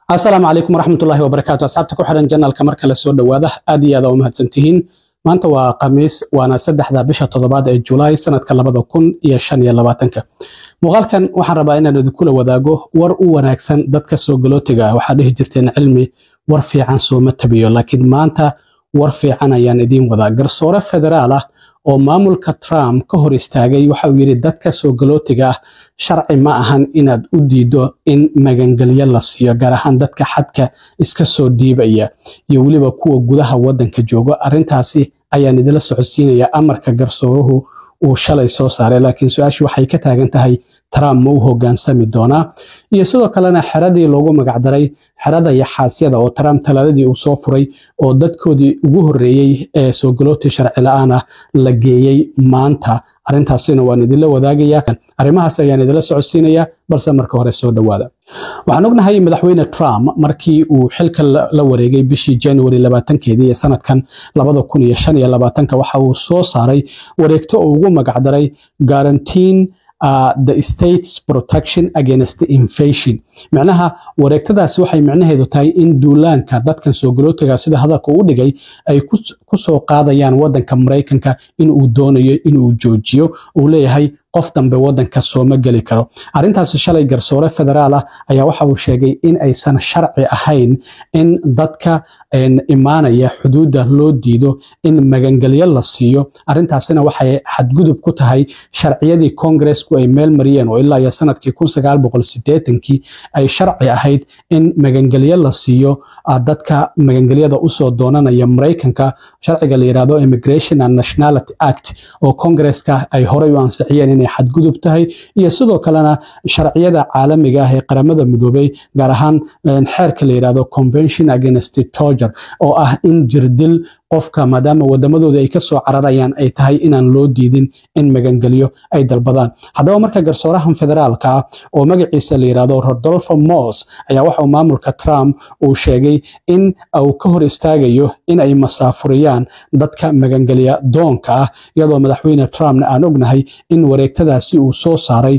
السلام عليكم ورحمة الله وبركاته. أصحابتك وحرن جنة الكمر كلا سود واضح أدي هذا ومهتسنتين ما أنت وقميص وأنا سدح ذا بشة تضباط جولاي سنة كلا بدو كن يشان يلا باتنك مغال كان وحربا إن ندكول وذاقه ورقو وناكسن دتك سوقلوتيجا وحده جرتين علمي ورفي عن سومة تبيو لكن ما أنت ورفي عن يعني دين وذاقر صورة فدرالة oo maamulka Trump ka hor istaagay waxa uu yiri dadka soo galootiga sharci ma ahan inaad u diido in magangalyo la siiyo gaar ahaan dadka xadka iska soo dhiibaya iyo waliba kuwa gudaha wadanka jooga arintaasi ayaan idila socodsiinaya amarka garsooruhu uu shalay soo saaray laakiin su'aashu waxay ka taagan tahay Trump ma uu hogaansami doonaa iyo sidoo kalena xeradii loogu magac daray xerada yaxaasyada oo Trump talaadadii uu soo furay oo dadkoodii ugu horeeyay ee soo galooti sharci la'aan ah la geeyay maanta arintaasina waan idila wadaagaya arimahaas ayaan idila socodsiinaya balse marka hore soo dhawaada waxaan ognahay madaxweyne Trump markii uu xilka la wareegay bishii January 20keedii sanadkan 2025 waxa uu soo saaray wareegto ugu magac daray guaranteeing the state's protection against inflation macnaha wareegtadaasi waxay macnaheedu tahay in duulaanka dadkan soo galootiga sida hadalka uu dhigay ay ku soo qaadayaan wadanka Mareykanka in uu doonayo in uu joojiyo uu leeyahay qof dambe wadanka soo ma gali karo arintaas shalay garsoore federaal ah ayaa waxa uu sheegay in aysan sharci ahayn in dadka imaanaya xuduuda loo diido in magangalyo la siiyo arintaasina waxay xadgudub ku tahay sharciyadii Congressku ay meel mariyeen oo ilaa sanadkii 1980kii ay sharci ahayd in magangalyo la siiyo dadka magangalyada u soo doonanaya Mareykanka sharciga la yiraahdo Immigration and Nationality Act oo Congresska ay horey u ansixiyeen inay xadgudub tahay iyo sidoo kalena sharciyada caalamiga ah ee qaramada midoobay gaar ahaan xeerka la yiraahdo Convention Against Torture oo ah in jirdil qofka maadaama wadamadooda ay ka soo cararayaan ay tahay inaan loo diidin in magangalyo ay dalbadaan haddaba marka garsoorahan federaalka oo magaciisa la yiraahdo Rodolfo Moss ayaa waxa uu maamulka Trump uu sheegay in uu ka hor istaagayo in ay masaafuriyaan dadka magangalya doonka ah iyadoo madaxweyne Trump aan ognahay in wareegtadaasi uu soo saaray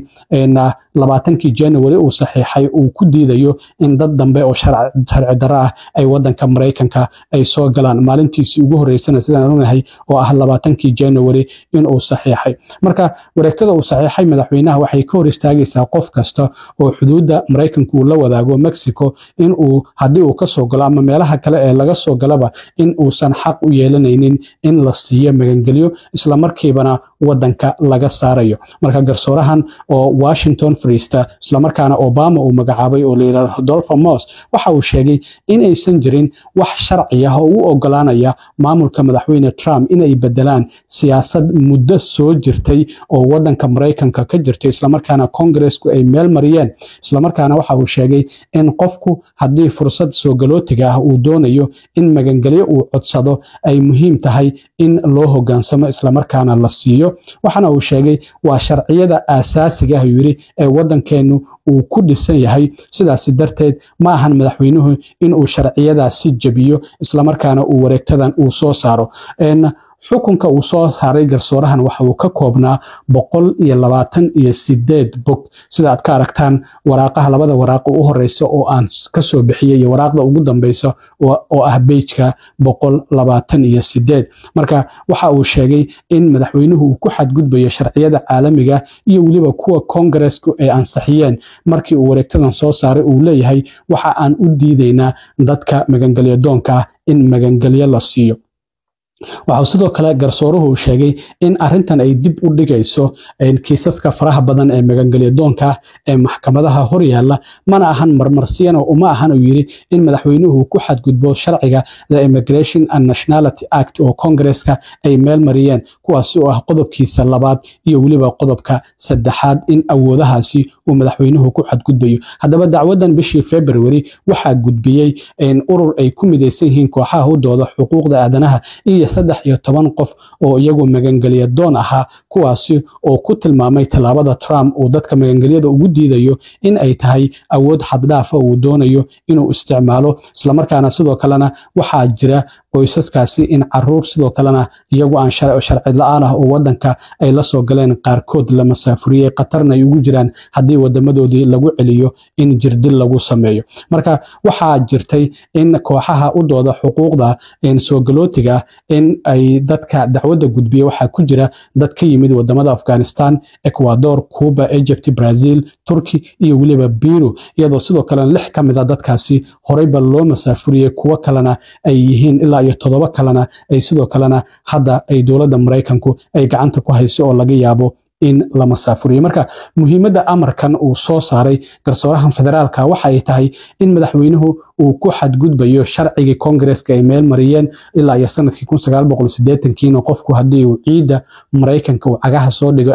20 January uu saxiixay uu ku diidayo in dad dambe oo sharci darro ah ay wadanka Mareykanka ay soo galaan maalintiisii ugu horeysana sidaan ognahay oo ah 20 January in uu saxiixay marka wareegtada uu saxiixay madaxweynaha waxay ka hor istaagaysaa qof kasta oo xuduuda Mareykanka uu la wadaago Mexico in uu hadii uu ka soo galo ama meelaha kale ee laga soo galaba in uusan xaq u yeelanaynin in la siiyo magangalyo isla markiibana wadanka laga saarayo marka garsoorahan oo Washington fariista isla markaana Obama uu magacaabay oo leeyahay Rodolfo Moss waxa uu sheegay in aysan jirin wax sharci ah oo u ogolaanaya maamulka madaxweyne Trump in ay bedelaan siyaasad muddo soo jirtay oo wadanka Mareykanka ka jirtay isla markaana Congressku ay meel mariyeen isla markaana waxa uu sheegay in qofku hadii fursad soo galootiga ah uu doonayo in magangalyo uu codsado ay muhiim tahay in loo hogaansamo isla markaana la siiyo waxana uu sheegay waa sharciyada aasaasiga ah yiri ee wadankeenu uu ku dhisan yahay sidaas darteed ma ahan madaxweynuhu in uu sharciyadaasi jabiyo isla markaana uu wareegtadan uu soo saaro xukunka uu soo saaray garsoorahan waxa uu ka koobnaa 128 bog sida aad ka aragtaan waraaqaha labada waraaq u horeysa oo aan ka soo bixiyay waraaqda ugu dambaysa oo ah page-ka 128 marka waxa uu sheegay in madaxweynuhu uu ku xadgudbayo sharciyada caalamiga iyo waliba kuwa Congressku ay ansixiyeen markii uu wareegtadan soo saaray uu leeyahay waxa aan u diideynaa dadka magangalyo doonka in magangalyo la siiyo waxa sidoo kale garsooruhu sheegay in arintan ay dib u dhigayso kiisaska faraha badan ee magangalyo doonka ee maxkamadaha hor yaala mana ahan marmarsiyana uma ahan uu yiri in madaxweynuhu ku xadgudbo sharciga the Immigration and Nationality Act oo Congresska ay meel mariyeen kuwaas oo ah qodobkiisa labaad iyo waliba qodobka saddexaad in awoodahaasi uu madaxweynuhu ku xadgudbayo haddaba dacwadan bishii February waxa gudbiyay in urur ay ku mideysan yihiin kooxaha u dooda xuquuqda aadanaha iyo 13 qof oo iyagu magangeliya doon ahaa kuwaasi oo ku tilmaamay tallaabada Trump uu dadka magangelyada ugu diidayo in ay tahay awood xad dhaaf ah uu doonayo inuu isticmaalo isla markaana sidoo kalena waxaa jira qoysaskaasi in caruur sidoo kalena iyagu aan sharci la'aan ah oo wadanka ay la soo galeen qaarkood la masaafuriyay qatarna ay ugu jiraan haddii wadamadoodii lagu celiyo in jirdil lagu sameeyo marka waxaa jirtay in kooxaha u dooda xuquuqda soo galootiga in ay dadka dacwadda gudbiya waxaa ku jira dad ka yimid wadamada Afghanistan, Ecuador, Cuba, Egypt, Brazil, Turkey iyo waliba Peru iyadoo sidoo kale 6 ka mid ah dadkaasi horeyba loo masaafuriyay kuwa kalena ay yihiin ilaa iyo 7 kalena ay sidoo kalena hadda ay dowladda Mareykanku ay gacanta ku hayso oo laga yaabo in la masaafuriyo marka muhiimadda amarkan uu soo saaray garsooraha federaalka waxa ay tahay in madaxweynuhu uu ku xadgudbayo sharcigii Congress-ka ay meel mariyeen ilaa iyo sanadkii 1980 qofku haddii uu ciida Mareykanka uu cagaha soo dhigo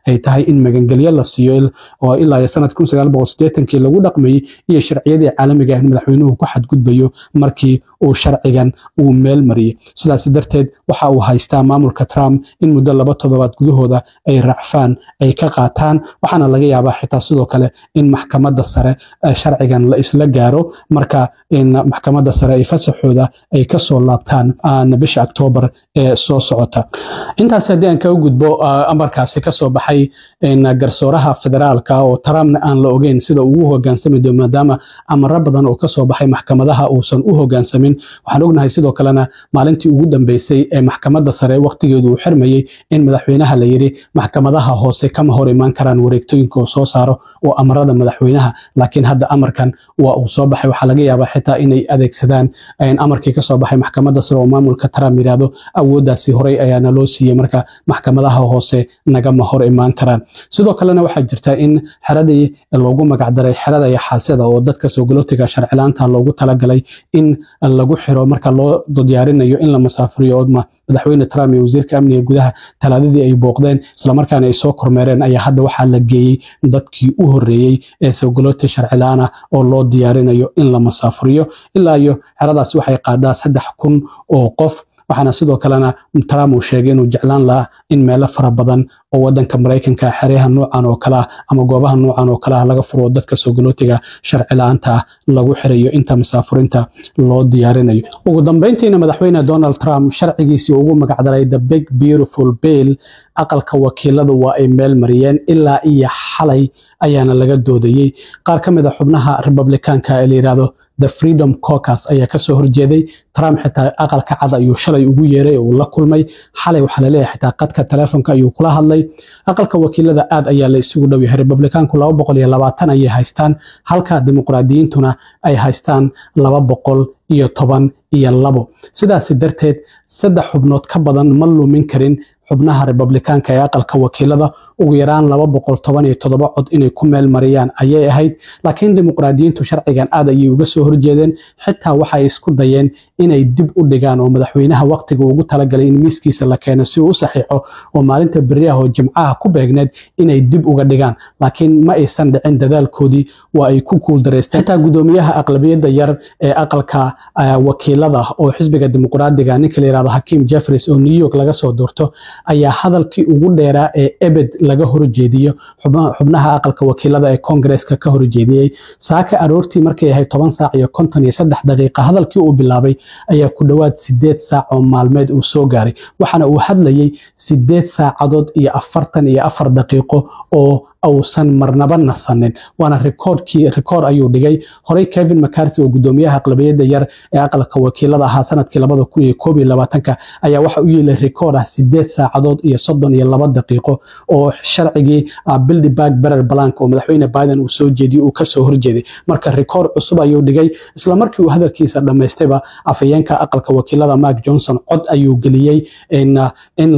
ay tahay in magangelyo la siiyo oo ilaa iyo sanadkii 1980 lagu dhaqmayay iyo sharciyadii caalamiga ah in madaxweynuhu ku xadgudbayo markii uu sharcigan uu meel mariyay sidaas darteed waxa uu haystaa maamulka Trump in muddo 2 toddobaad gudahooda ay racfaan ay ka qaataan waxaana laga yaabaa xitaa sidoo kale in maxkamadda sare sharcigan la isla gaaro marka in maxkamadda sare ay fasaxooda ay ka soo laabtaan bisha October ee soo socota intaas haddii aan ka gudbo amarkaasi ka soo baxay garsooraha federaalka oo Trumpna aan la ogeyn sida uu u hoggaansami doono maadaama amaro badan oo ka soo baxay maxkamadaha uusan u hoggaansamin waxaan ognahay sidoo kalena maalintii ugu dambeysay ee maxkamadda sare waqtigeedu uu xirmayay in madaxweynaha la yiri maxkamadaha hoose kama hor imaan karaan wareegtooyinka oo soo saaro oo amarada madaxweynaha laakiin hadda amarkan waa uu soo baxay waxa laga yaabaa xitaa inay adeegsadaan amarkii ka soo baxay maxkamadda sare oo maamulka Trump yiraahdo awooddaasi horey ayaana loo siiyay marka maxkamadaha hoose nagama hor imaan karaan sidoo kalena waxaa jirta in xeradii loogu magac daray xerada yaxaasada oo dadka soo galootiga sharci la'aanta loogu talagalay in lagu xiro marka loo diyaarinayo in la masaafuriyo madaxweyne Trump iyo wasiirka amniga gudaha talaadadii ay booqdeen isla markaana ay soo kormeereen ayaa hadda waxaa la geeyay dadkii u horeeyay ee soo galooti sharci la'aan ah oo loo diyaarinayo in la masaafuriyo ilaa iyo xeradaas waxay qaadaa 3,000 oo qof waxaana sidoo kalena Trump uu sheegay inuu jeclaan lahaa in meelo fara badan oo wadanka Mareykanka xereyaha noocan oo kala ama goobaha noocan oo kala laga furo dadka soo galootiga sharci la'aanta lagu xirayo inta masaafurinta loo diyaarinayo ugu dambeyntiina madaxweyne Donald Trump sharcigiisii ugu magac daray the big beautiful bill aqalka wakiilada waa ay meel mariyeen ilaa iyo xalay ayaana laga doodayay qaar ka mid ah xubnaha Republicanka ee la yiraahdo the Freedom Caucus ayaa ka soo horjeeday Trump xitaa aqalka cad ayuu shalay ugu yeeray oo la kulmay xalay waxa la leeyahay xitaa qadka telefoonka ayuu kula hadlay aqalka wakiilada aad ayaa la isugu dhow yahay Republicanku 220 ayay haystaan halka dimuqraadiyiintuna ay haystaan 212 sidaas darteed 3 xubnood ka badan ma lumin karin xubnaha Republicanka ee aqalka wakiilada ugu yaraan 217 cod inay ku meel mariyaan ayay ahayd laakiin dimuqraadiyiintu sharcigan aad ayay uga soo horjeedeen xitaa waxay isku dayeen inay dib u dhigaan oo madaxweynaha waqtiga ugu talagalay in miiskiisa la keeno si uu u saxiixo oo maalinta beriyaha oo jimcaha ku beegneed inay dib uga dhigaan laakiin ma aysan dhicin dadaalkoodii waa ay ku guuldareysteen xitaa gudoomiyaha aqlabiyadda yar ee aqalka wakiilada oo xisbiga dimuqraadiga ninka la yiraahdo Hakeem Jeffries oo New York laga soo doorto ayaa hadalkii ugu dheeraa ee ebed laga horjeediyo xubnaha aqalka wakiilada ee Congress-ka ka horjeediyay saaka aroortii markay ahayd 10 saac iyo 53 daqiiqo hadalkii uu bilaabay ayaa ku dhawaad 8 saac oo maalmeed uu soo gaaray waxaana uu hadlayay 8 saacadood iyo 44 daqiiqo oo awsan marnaba nasanin waana rikoor ayuu dhigay horey Kevin McCarthy oo gudoomiyaha aqlabiyadda yar ee aqalka wakiilada ahaa sanadkii 2021 ayaa waxa uu yeelay rikoor ah 8 saacadood iyo 32 daqiiqo oo sharcigii Build Back Better Plan oo madaxweyne Biden uu soo jeediyay uu ka soo horjeeday marka rikoor cusub ayuu dhigay isla markii uu hadalkiisa dhameystayba afayeenka aqalka wakiilada Mark Johnson cod ayuu geliyay in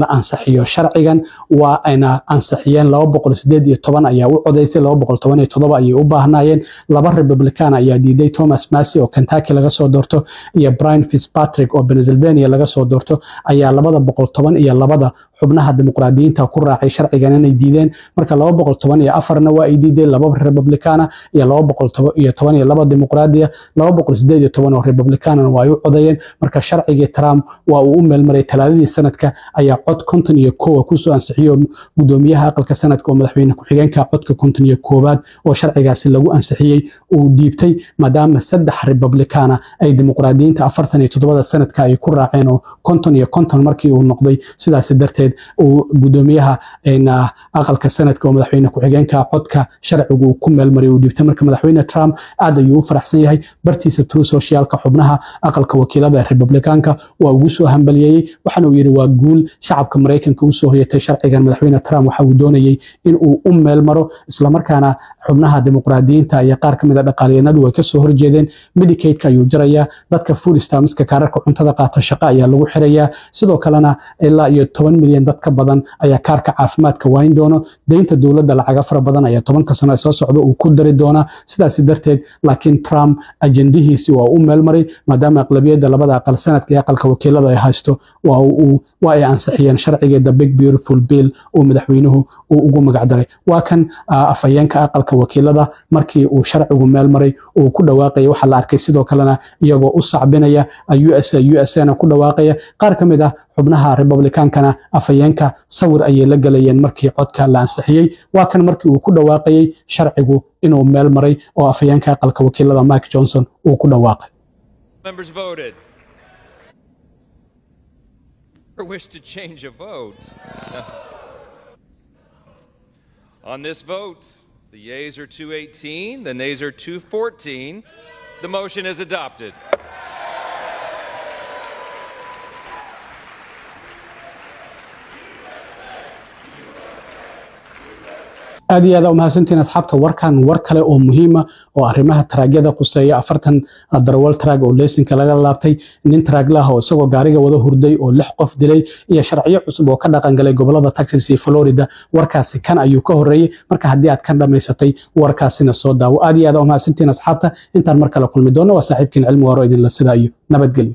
la ansaxiyo sharcigan waa ayna ansixiyeen 218 210 ayaa u codeysay 217 ayay u baahnayeen laba Republican ayaa diiday Thomas Massie oo Kentucky laga soo doorto iyo Brian Fitzpatrick oo Pennsylvania laga soo doorto ayaa 212 xubnaha dimuqraadiyiinta ku raacay sharcigan inay diideen marka 214 waa ay diideen laba Republican iyo 212 dimuqraadiya 218 oo Republican waa ay u codeeyeen marka sharciga Trump waa uu meel maray talaadadii sanadka ayaa cod 51 ku soo ansixiyo gudoomiyaha aqalka sanadka oo madaxweyne ku xigeenka codka 51 oo sharcigaasi lagu ansixiyay uu diibtay maadaama saddex Republican ay dimuqraadiyiinta 47 sanadka ay ku raaceen oo 50 markii uu noqday sidaas darteed uu gudoomiyaha aqalka sanadka oo madaxweyne ku xigeenka codka sharcigu ku meel maray uu diibtay marka madaxweyne Trump aad ayuu u faraxsan yahay bartiisa True Socialka xubnaha aqalka wakiilada Republicanka waa ugu soo hambaliyay waxaana uu yiri waa guul shacabka Mareykanka u soo hoyatay sharcigan madaxweyne Trump waxa uu doonayay in uu u meel maro isla markaana xubnaha dimuqraadiyiinta iyo qaar kamid ah dhaqaaliyanadu way ka soo horjeedeen Medicaid-ka ayuu jarayaa dadka food stamps-ka kaararka cuntada qaata shaqo ayaa lagu xirayaa sidoo kalena ilaa iyo 10 milyan dad ka badan ayaa kaarka caafimaadka wayn doono deynta dawladda lacag fara badan ayaa 10 sano soo socdo uu ku dari doona sidaas darteed laakiin Trump ajendihiisi waa u meel maray maadaama aqlabiyadda labada aqal sanadka iyo aqalka wakiilada ay haysto waa ay ansixiyeen sharciga The Big Beautiful Bill oo madaxweynuhu uu ugu magac daray waa kan afayeenka aqalka wakiilada markii uu sharcigu meel maray oo ku dhawaaqay waxa la arkay sidoo kalena iyagoo u sacbinaya USA ku dhawaaqaya qaar kamid ah xubnaha Republicankana afayeenka sawir ayay la galayeen markii codka la ansixiyay waa kan markii uu ku dhawaaqay sharcigu inuu meel maray oo afayeenka aqalka wakiilada Mike Johnson uu ku dhawaaqay Members voted or wish to change a vote. On this vote, the yeas are 218, the nays are 214. The motion is adopted. aad iyo aad u mahadsantiin asxaabta warkan war kale oo muhiim ah oo arrimaha taraagada quseeya 40 darawal taraag oo leesinka laga laabtay nin taraag laha oo isagoo gaariga wada hurday oo 6 qof dilay iyo sharciyo cusub oo ka dhaqan galay gobolada Texas iyo Florida warkaasi kan ayuu ka horeeyay marka haddii aad ka dhameysatay warkaasina soo daawo aad iyo aad u mahadsantiin asxaabta intaan mar kale kulmi doono waa saaxiibkiin cilmi waro idin la sida iyo nabadgelyo